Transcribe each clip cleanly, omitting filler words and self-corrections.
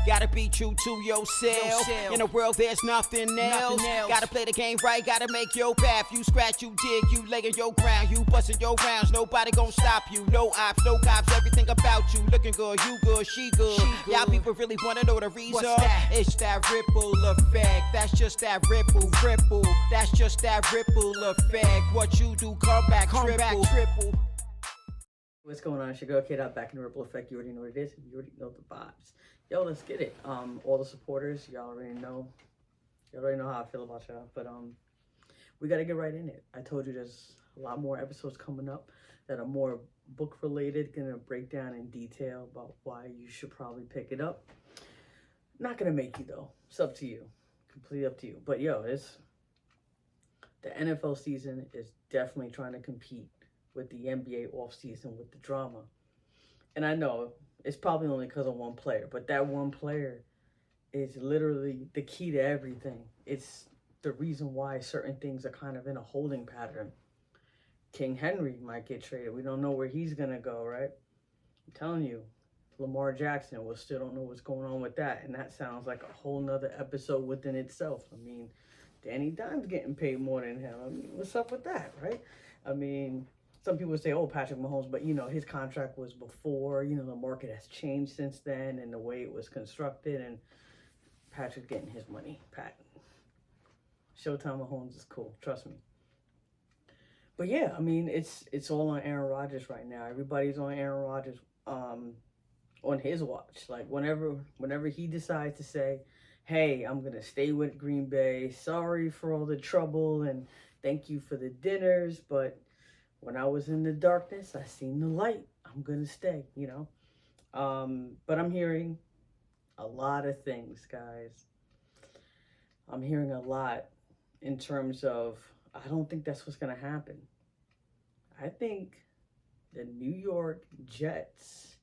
Gotta be true to yourself. In a world there's nothing else. Gotta play the game right, gotta make your path. You scratch, you dig, you lay in your ground. You bustin' your rounds, nobody gon' stop you. No ops, no cops, everything about you. Looking good, you good, she good. Y'all people really wanna know the reason? It's that ripple effect. That's just that ripple. That's just that ripple effect. What you do, come back triple. What's going on? It's your girl Kid out back in the Ripple Effect. You already know what it is. You already know the vibes. Yo, let's get it. All the supporters, y'all already know. You already know how I feel about y'all. But we gotta get right in it. I told you there's a lot more episodes coming up that are more book related, gonna break down in detail about why you should probably pick it up. Not gonna make you though. It's up to you. Completely up to you. But yo, the NFL season is definitely trying to compete with the NBA offseason with the drama. And I know it's probably only because of one player, but that one player is literally the key to everything. It's the reason why certain things are kind of in a holding pattern. King Henry might get traded. We don't know where he's going to go, right? I'm telling you, Lamar Jackson, we still don't know what's going on with that. And that sounds like a whole nother episode within itself. I mean, Danny Dimes getting paid more than him. I mean, what's up with that, right? I mean, some people say, oh, Patrick Mahomes, but, you know, his contract was before, you know, the market has changed since then and the way it was constructed, and Patrick getting his money. Showtime Mahomes is cool, trust me. But yeah, I mean, it's all on Aaron Rodgers right now. Everybody's on Aaron Rodgers on his watch. Like, whenever he decides to say, hey, I'm going to stay with Green Bay, sorry for all the trouble and thank you for the dinners, but when I was in the darkness, I seen the light. I'm going to stay, you know. But I'm hearing a lot of things, guys. I'm hearing a lot in terms of, I don't think that's what's going to happen. I think the New York Jets,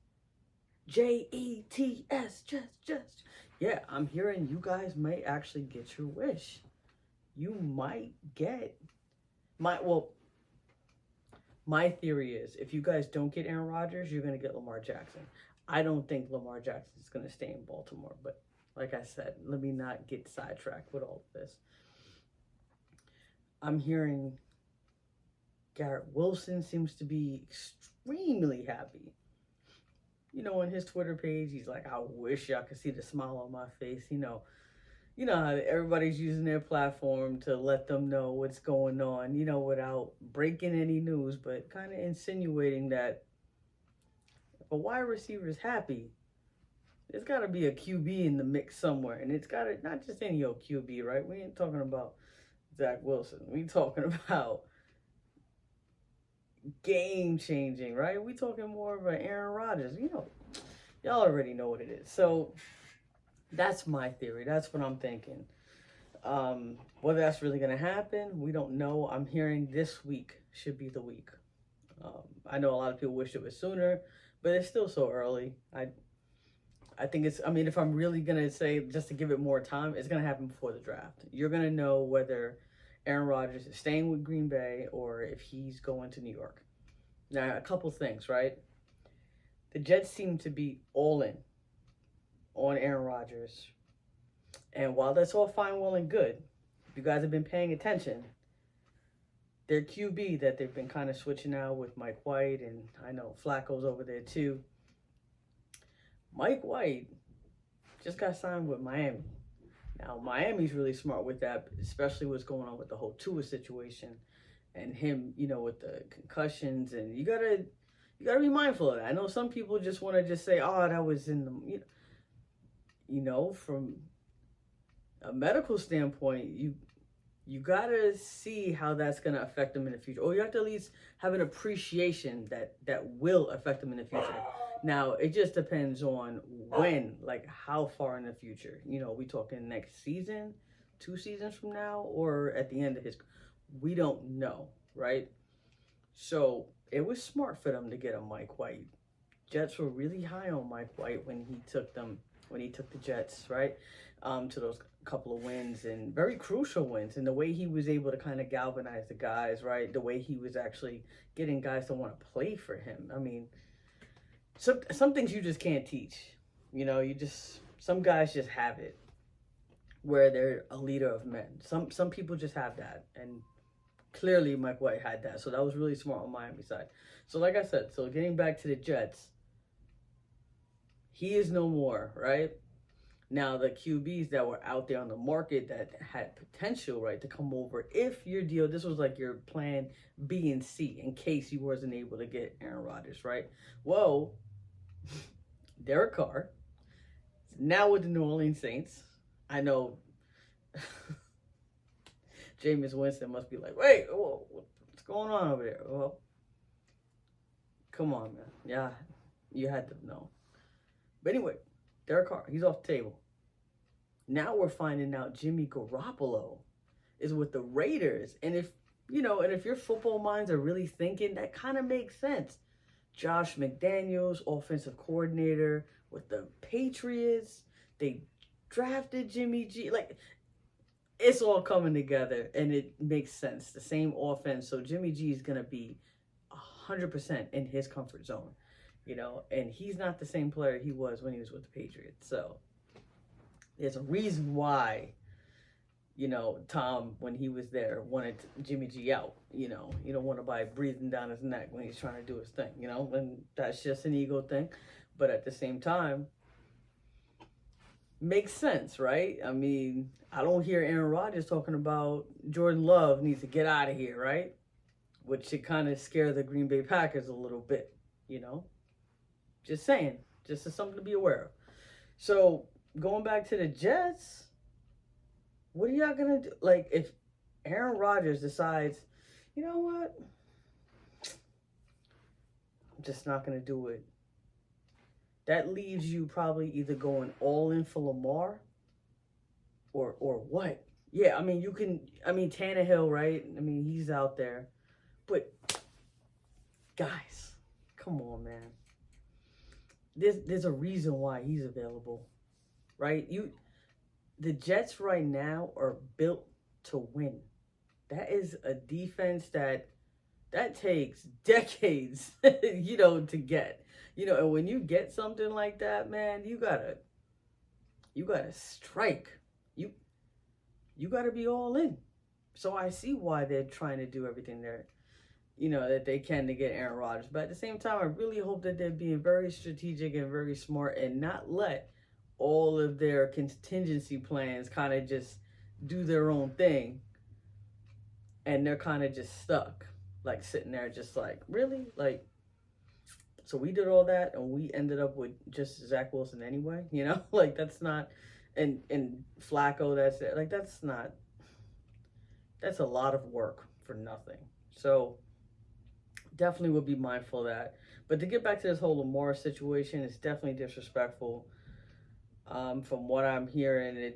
Jets, Jets. Yeah, I'm hearing you guys might actually get your wish. You might get my theory is, if you guys don't get Aaron Rodgers, you're going to get Lamar Jackson. I don't think Lamar Jackson is going to stay in Baltimore. But like I said, let me not get sidetracked with all of this. I'm hearing Garrett Wilson seems to be extremely happy. You know, on his Twitter page, he's like, I wish y'all could see the smile on my face. You know how everybody's using their platform to let them know what's going on, you know, without breaking any news, but kind of insinuating that if a wide receiver is happy, there's got to be a QB in the mix somewhere. And it's got to, not just any old QB, right? We ain't talking about Zach Wilson. We talking about game changing, right? We talking more of an Aaron Rodgers. You know, y'all already know what it is. So that's my theory. That's what I'm thinking. Whether that's really going to happen, we don't know. I'm hearing this week should be the week. I know a lot of people wish it was sooner, but it's still so early. I think it's, I mean, if I'm really going to say, just to give it more time, it's going to happen before the draft. You're going to know whether Aaron Rodgers is staying with Green Bay or if he's going to New York. Now, a couple things, right? The Jets seem to be all in on Aaron Rodgers. And while that's all fine, well, and good, if you guys have been paying attention, their QB that they've been kind of switching out with Mike White, and I know Flacco's over there too. Mike White just got signed with Miami. Now, Miami's really smart with that, especially what's going on with the whole Tua situation and him, you know, with the concussions. And you gotta be mindful of that. I know some people just want to just say, oh, that was in the, you know, from a medical standpoint, you gotta see how that's gonna affect them in the future. Or you have to at least have an appreciation that will affect them in the future. Now, it just depends on when, like how far in the future. You know, we talking next season, 2 seasons from now, or at the end of his, we don't know, right? So it was smart for them to get a Mike White. Jets were really high on Mike White when he took the Jets, right, to those couple of wins, and very crucial wins, and the way he was able to kind of galvanize the guys, right, the way he was actually getting guys to want to play for him. I mean, some things you just can't teach, you know, Some guys just have it where they're a leader of men. Some people just have that, and clearly Mike White had that. So that was really smart on Miami's side. So like I said, so getting back to the Jets, he is no more, right? Now the QBs that were out there on the market that had potential, right, to come over if your deal, this was like your plan B and C in case you wasn't able to get Aaron Rodgers, right? Well, Derek Carr, now with the New Orleans Saints. I know Jameis Winston must be like, wait, what's going on over there? Well, come on, man. Yeah, you had to know. But anyway, Derek Carr, he's off the table. Now we're finding out Jimmy Garoppolo is with the Raiders. And if your football minds are really thinking, that kind of makes sense. Josh McDaniels, offensive coordinator with the Patriots. They drafted Jimmy G. Like, it's all coming together, and it makes sense. The same offense. So Jimmy G is going to be 100% in his comfort zone, and he's not the same player he was when he was with the Patriots. So there's a reason why, Tom, when he was there, wanted Jimmy G out. You don't want nobody breathing down his neck when he's trying to do his thing, and that's just an ego thing. But at the same time, makes sense, right? I mean, I don't hear Aaron Rodgers talking about Jordan Love needs to get out of here, right? Which should kind of scare the Green Bay Packers a little bit, Just saying, just as something to be aware of. So, going back to the Jets, what are y'all going to do? Like, if Aaron Rodgers decides, you know what? I'm just not going to do it. That leaves you probably either going all in for Lamar or what? Yeah, Tannehill, right? He's out there. But, guys, come on, man. There's a reason why he's available, right? The Jets right now are built to win. That is a defense that takes decades, to get. And when you get something like that, man, you gotta strike. You gotta be all in. So I see why they're trying to do everything there, that they can to get Aaron Rodgers. But at the same time, I really hope that they're being very strategic and very smart and not let all of their contingency plans kind of just do their own thing. And they're kind of just stuck, like sitting there just like, really? Like, so we did all that and we ended up with just Zach Wilson anyway, Like, that's not, and Flacco, that's it. Like, that's a lot of work for nothing. So definitely would be mindful of that. But to get back to this whole Lamar situation, it's definitely disrespectful. From what I'm hearing,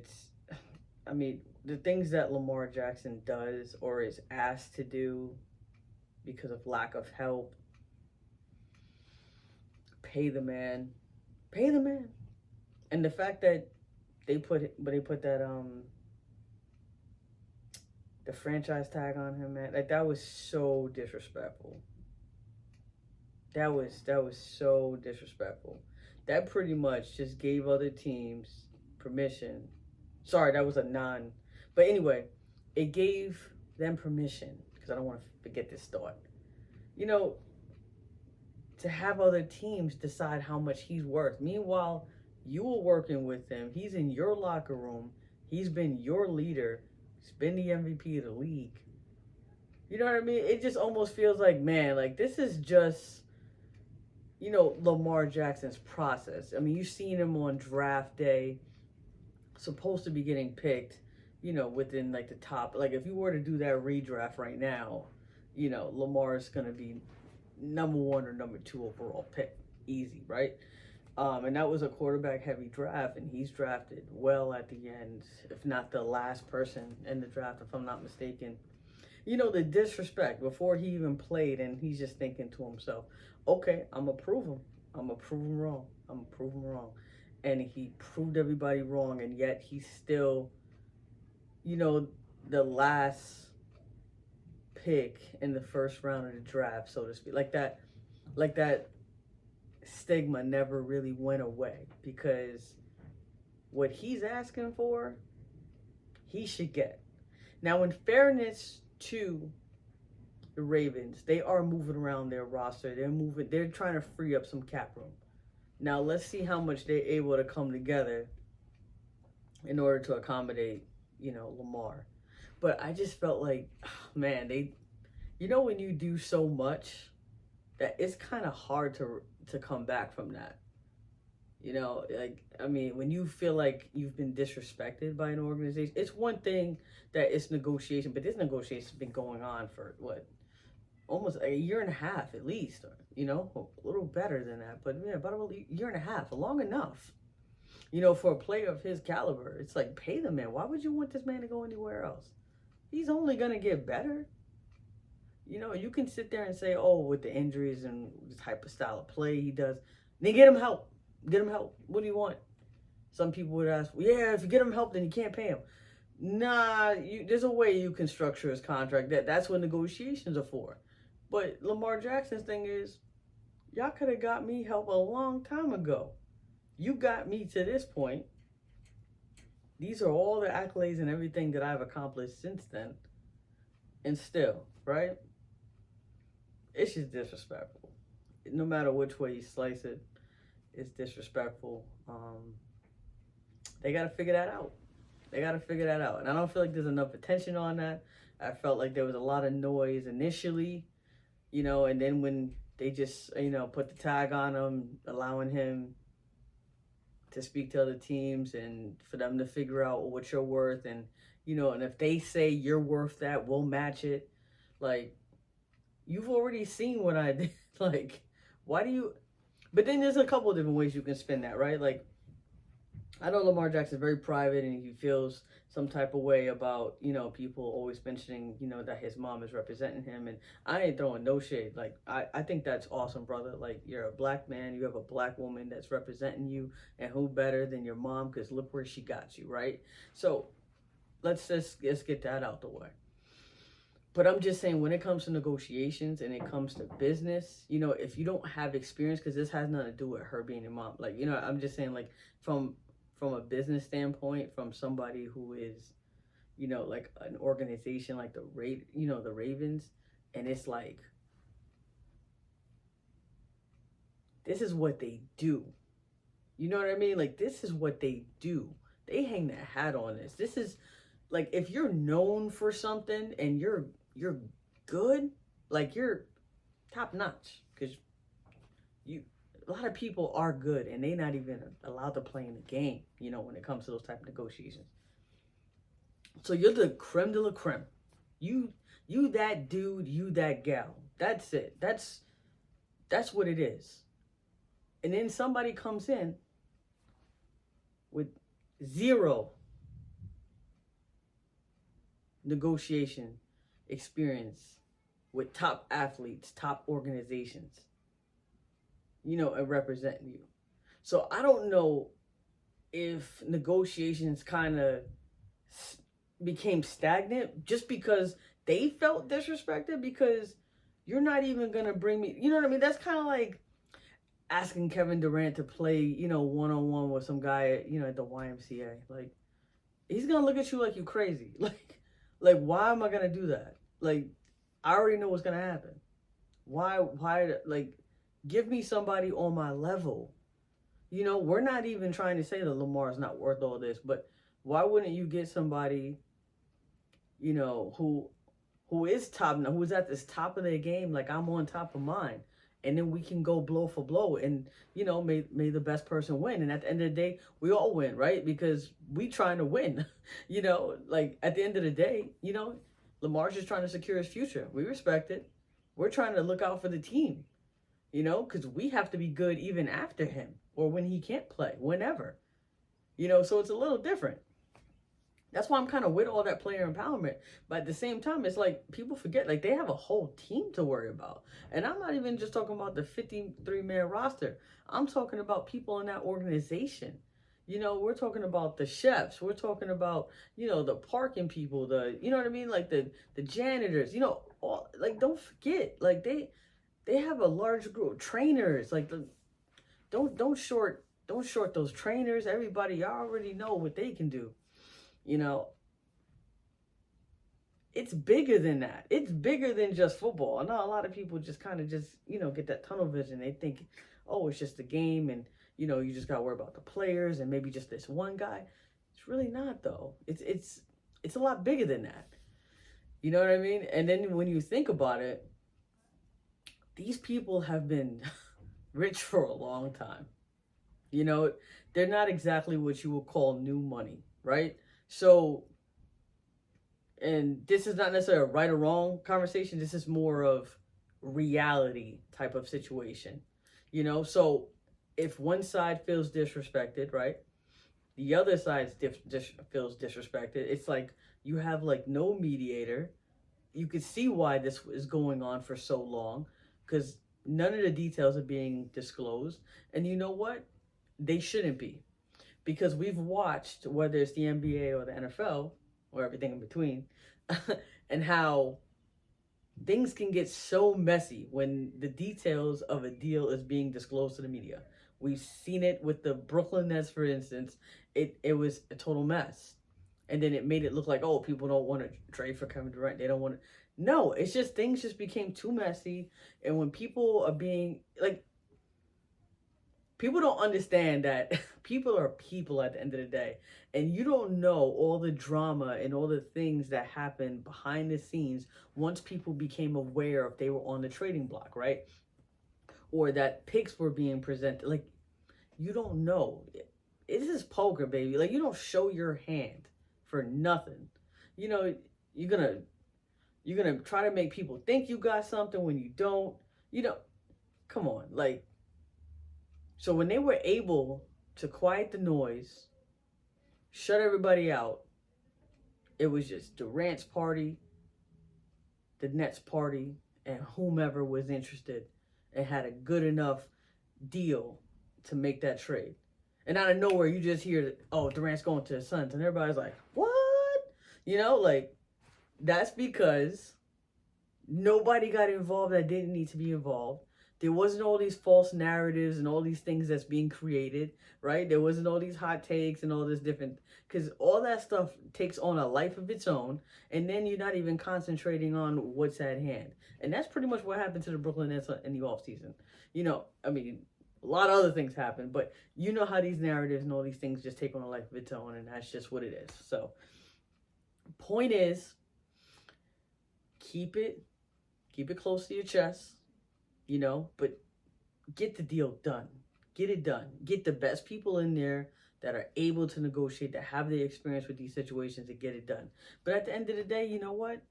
the things that Lamar Jackson does or is asked to do because of lack of help, pay the man. And the fact that they put that the franchise tag on him, man, like, that was so disrespectful. That was so disrespectful. That pretty much just gave other teams permission. Sorry, that was a non. But anyway, it gave them permission, because I don't want to forget this thought. To have other teams decide how much he's worth. Meanwhile, you were working with him. He's in your locker room. He's been your leader. He's been the MVP of the league. You know what I mean? It just almost feels like, man, like, this is just, Lamar Jackson's process. You've seen him on draft day, supposed to be getting picked, within, like, the top. Like, if you were to do that redraft right now, Lamar is going to be number 1 or number 2 overall pick. Easy, right? And that was a quarterback-heavy draft, and he's drafted well at the end, if not the last person in the draft, if I'm not mistaken. The disrespect before he even played, and he's just thinking to himself, okay, I'm going to prove him. I'm going to prove him wrong. And he proved everybody wrong, and yet he's still, the last pick in the first round of the draft, so to speak. Like that stigma never really went away, because what he's asking for, he should get. Now, in fairness to the Ravens, they are moving around their roster. They're trying to free up some cap room. Now, let's see how much they're able to come together in order to accommodate, Lamar. But I just felt like, man, when you do so much, that it's kind of hard to come back from that. When you feel like you've been disrespected by an organization, it's one thing that it's negotiation, but this negotiation's been going on for almost a year and a half at least, a little better than that, but yeah, about a year and a half, long enough, for a player of his caliber. It's like, pay the man. Why would you want this man to go anywhere else? He's only going to get better. You can sit there and say, oh, with the injuries and the type of style of play he does, then get him help. Get him help. What do you want? Some people would ask, well, yeah, if you get him help, then you can't pay him. Nah, there's a way you can structure his contract. That's what negotiations are for. But Lamar Jackson's thing is, y'all could have got me help a long time ago. You got me to this point. These are all the accolades and everything that I've accomplished since then. And still, right? It's just disrespectful. No matter which way you slice it, it's disrespectful. They got to figure that out. And I don't feel like there's enough attention on that. I felt like there was a lot of noise initially, and then when they just, put the tag on him, allowing him to speak to other teams and for them to figure out what you're worth. And, and if they say you're worth that, we'll match it. Like, you've already seen what I did. Like, why do you... But then there's a couple of different ways you can spin that, right? Like, I know Lamar Jackson's very private and he feels some type of way about, people always mentioning, that his mom is representing him. And I ain't throwing no shade. Like, I think that's awesome, brother. Like, you're a black man. You have a black woman that's representing you. And who better than your mom? Because look where she got you, right? So let's get that out the way. But I'm just saying, when it comes to negotiations and it comes to business, if you don't have experience, because this has nothing to do with her being your mom. Like, I'm just saying, like, from a business standpoint, from somebody who is, like an organization like the Ravens, and it's like, this is what they do. You know what I mean? Like, this is what they do. They hang their hat on this. This is, like, if you're known for something and you're good, like, you're top notch, because a lot of people are good and they're not even allowed to play in the game, when it comes to those type of negotiations. So you're the creme de la creme. You that dude, you that gal. That's it. That's what it is. And then somebody comes in with zero negotiation experience with top athletes, top organizations, and representing you. So I don't know if negotiations kind of became stagnant just because they felt disrespected, because you're not even going to bring me, you know what I mean? That's kind of like asking Kevin Durant to play, one-on-one with some guy, at the YMCA. Like, he's going to look at you like you crazy. Like, why am I going to do that? Like, I already know what's going to happen. Why, like, give me somebody on my level. We're not even trying to say that Lamar's not worth all this, but why wouldn't you get somebody, who is top, who's at this top of their game, like I'm on top of mine, and then we can go blow for blow, and, may the best person win. And at the end of the day, we all win, right? Because we trying to win, like at the end of the day, Lamar's just trying to secure his future. We respect it. We're trying to look out for the team, because we have to be good even after him or when he can't play, whenever, so it's a little different. That's why I'm kind of with all that player empowerment. But at the same time, it's like people forget, like, they have a whole team to worry about. And I'm not even just talking about the 53-man roster. I'm talking about people in that organization. We're talking about the chefs. We're talking about, the parking people, you know what I mean? Like the janitors, all, like, don't forget, like they have a large group of trainers. Like, don't Don't short those trainers. Everybody, y'all already know what they can do. You know, it's bigger than that. It's bigger than just football. I know a lot of people just kind of just, get that tunnel vision. They think, oh, it's just a game and, you just got to worry about the players and maybe just this one guy. It's really not, though. It's a lot bigger than that. You know what I mean? And then when you think about it, these people have been rich for a long time. They're not exactly what you would call new money, right? So, and this is not necessarily a right or wrong conversation. This is more of reality type of situation, So if one side feels disrespected, right? The other side feels disrespected. It's like you have like no mediator. You could see why this is going on for so long because none of the details are being disclosed. And you know what? They shouldn't be, because we've watched, whether it's the NBA or the NFL or everything in between, and how things can get so messy when the details of a deal is being disclosed to the media. We've seen it with the Brooklyn Nets, for instance. It was a total mess. And then it made it look like, oh, people don't want to trade for Kevin Durant. They don't want to. No, it's just things just became too messy. And when people are being, like, people don't understand that people are people at the end of the day. And you don't know all the drama and all the things that happened behind the scenes once people became aware if they were on the trading block, right? Or that picks were being presented. Like, you don't know. This is poker, baby. Like, you don't show your hand for nothing. You're gonna try to make people think you got something when you don't. Come on, like. So when they were able to quiet the noise, shut everybody out, it was just Durant's party, the Nets party, and whomever was interested and had a good enough deal to make that trade. And out of nowhere, you just hear, oh, Durant's going to the Suns. And everybody's like, what? That's because nobody got involved that didn't need to be involved. There wasn't all these false narratives and all these things that's being created, right? There wasn't all these hot takes and all this different, because all that stuff takes on a life of its own, and then you're not even concentrating on what's at hand. And that's pretty much what happened to the Brooklyn Nets in the offseason. A lot of other things happened, but you know how these narratives and all these things just take on a life of its own, and that's just what it is. So, point is, keep it close to your chest. But get the deal done. Get it done. Get the best people in there that are able to negotiate, that have the experience with these situations, and get it done. But at the end of the day, you know what?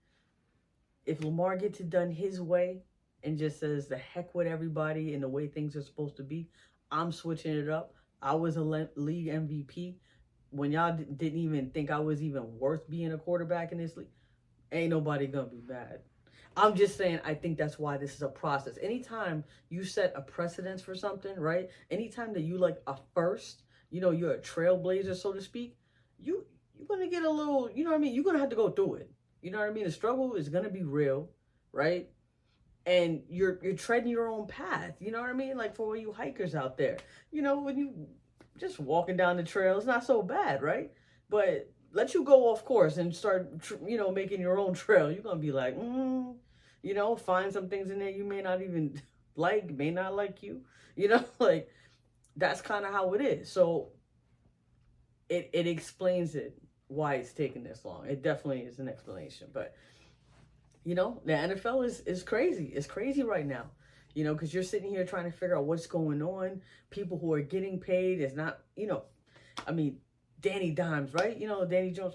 If Lamar gets it done his way and just says the heck with everybody and the way things are supposed to be, I'm switching it up. I was a league MVP when y'all didn't even think I was even worth being a quarterback in this league. Ain't nobody gonna be mad. I'm just saying, I think that's why this is a process. Anytime you set a precedence for something, right? Anytime that you like a first, you're a trailblazer, so to speak, you're going to get a little, You're going to have to go through it. The struggle is going to be real, right? And you're treading your own path, Like for all you hikers out there, when you just walking down the trail, it's not so bad, right? But let you go off course and start, making your own trail. You're going to be like, find some things in there you may not even like, may not like you, that's kind of how it is. So it explains why it's taking this long. It definitely is an explanation. But, the NFL is crazy. It's crazy right now, because you're sitting here trying to figure out what's going on. People who are getting paid is not, Danny Dimes, right? Danny Jones.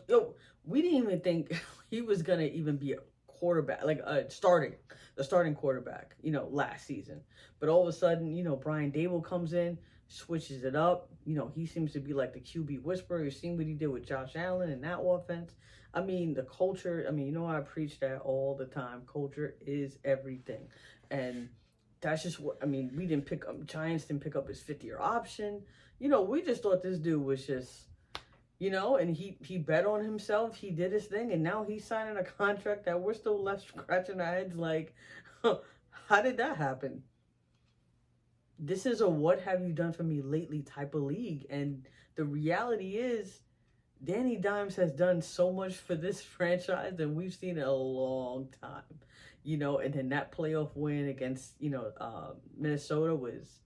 We didn't even think he was going to even be a quarterback, like the starting quarterback, last season. But all of a sudden, Brian Dable comes in, switches it up. He seems to be like the QB whisperer. You've seen what he did with Josh Allen in that offense. The culture, I preach that all the time. Culture is everything. And that's just what, we didn't pick up, Giants didn't pick up his 5th-year option. We just thought this dude was just, and he bet on himself. He did his thing, and now he's signing a contract that we're still left scratching our heads like, how did that happen? this is a what have you done for me lately type of league. And the reality is, Danny Dimes has done so much for this franchise that we've seen in a long time. And then that playoff win against, Minnesota was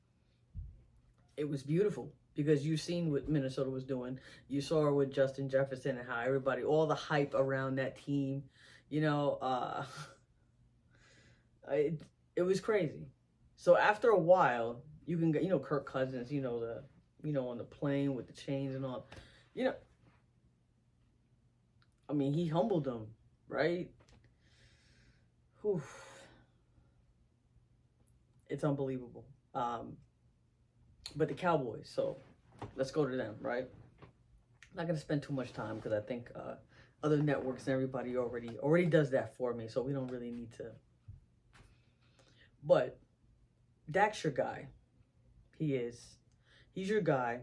beautiful, because you've seen what Minnesota was doing. You saw it with Justin Jefferson and how everybody, all the hype around that team, it was crazy. So after a while, you can get, Kirk Cousins, on the plane with the chains and all, I mean, he humbled them, right? Whew. It's unbelievable. But the Cowboys, so let's go to them, right? I'm not gonna spend too much time because I think other networks and everybody already does that for me, so we don't really need to. But Dak's your guy. He's your guy.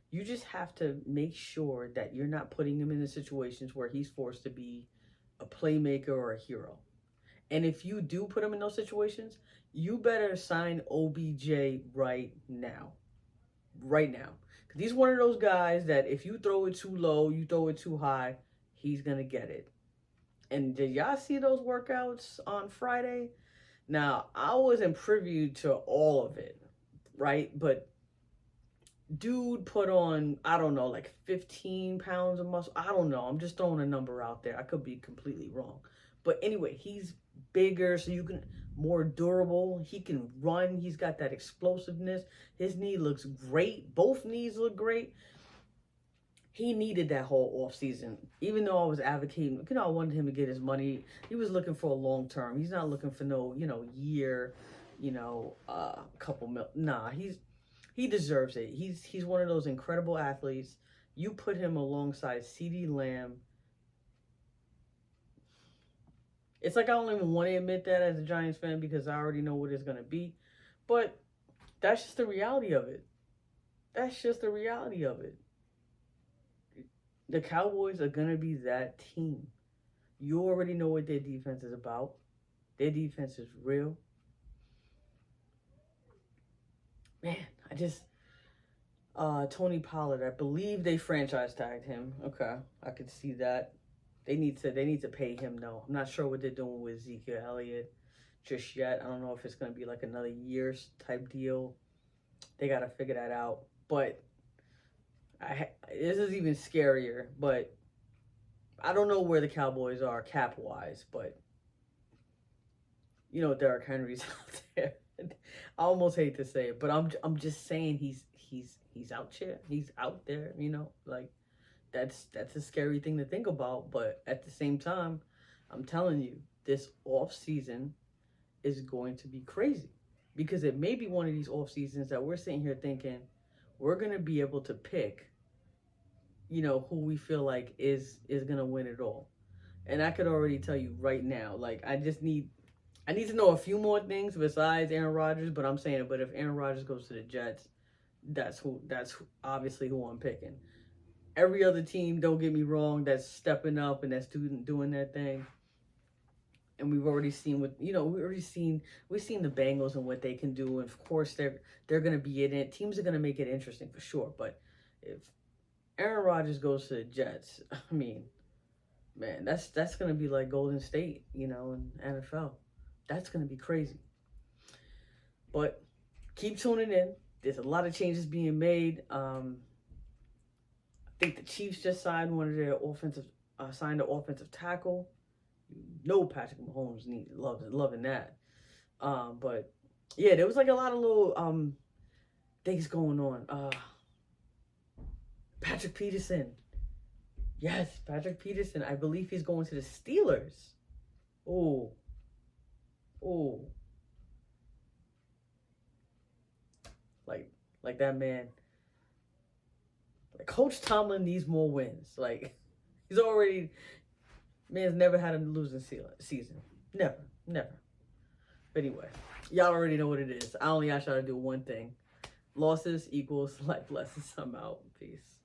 You just have to make sure that you're not putting him in situations where he's forced to be a playmaker or a hero. And if you do put him in those situations, you better sign OBJ right now. Right now. Because he's one of those guys that if you throw it too low, you throw it too high, he's going to get it. And did y'all see those workouts on Friday? Now, I wasn't privy to all of it, right? But dude put on, I don't know, like 15 pounds of muscle. I don't know. I'm just throwing a number out there. I could be completely wrong. But anyway, he's bigger, so you can, more durable. He can run. He's got that explosiveness. His knee looks great. Both knees look great. He needed that whole offseason. Even though I was advocating, I wanted him to get his money. He was looking for a long term. He's not looking for no, year, couple mil. Nah, he deserves it. He's one of those incredible athletes. You put him alongside CeeDee Lamb. It's like I don't even want to admit that as a Giants fan because I already know what it's going to be. But that's just the reality of it. That's just the reality of it. The Cowboys are going to be that team. You already know what their defense is about. Their defense is real. Man, Tony Pollard, I believe they franchise tagged him. Okay, I could see that. They need to pay him though. I'm not sure what they're doing with Ezekiel Elliott just yet. I don't know if it's gonna be like another year's type deal. They gotta figure that out. But this is even scarier. But I don't know where the Cowboys are cap wise. But Derrick Henry's out there. I almost hate to say it, but I'm just saying he's out there. He's out there. Like. That's a scary thing to think about, but at the same time, I'm telling you, this off season is going to be crazy because it may be one of these off seasons that we're sitting here thinking we're going to be able to pick, who we feel like is going to win it all. And I could already tell you right now, like I need to know a few more things besides Aaron Rodgers, but I'm saying it. But if Aaron Rodgers goes to the Jets, that's obviously who I'm picking. Every other team, don't get me wrong, that's stepping up and that's doing their thing. And we've already seen we've seen the Bengals and what they can do. And of course, they're going to be in it. Teams are going to make it interesting for sure. But if Aaron Rodgers goes to the Jets, I mean, man, that's going to be like Golden State, in NFL. That's going to be crazy. But keep tuning in. There's a lot of changes being made. I think the Chiefs just signed one of their signed an offensive tackle. Patrick Mahomes loving that. But yeah, there was like a lot of little things going on. Patrick Peterson. Yes, Patrick Peterson. I believe he's going to the Steelers. Oh. Like that man. Coach Tomlin needs more wins. Like, man's never had a losing season. Never. But anyway, y'all already know what it is. I only ask y'all to do one thing. Losses equals life lessons. I'm out. Peace.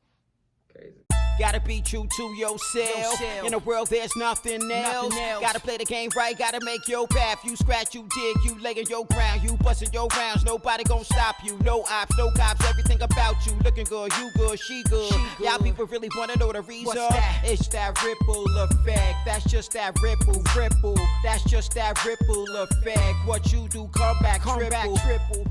Crazy. Gotta be true to yourself. In a world there's nothing else. Gotta play the game right, gotta make your path. You scratch, you dig, you lay in your ground, you bustin' your rounds. Nobody gon' stop you. No ops, no cops, everything about you looking good, you good, she good. Y'all people really wanna know the reason? It's that ripple effect. That's just that ripple. That's just that ripple effect. What you do, come back triple.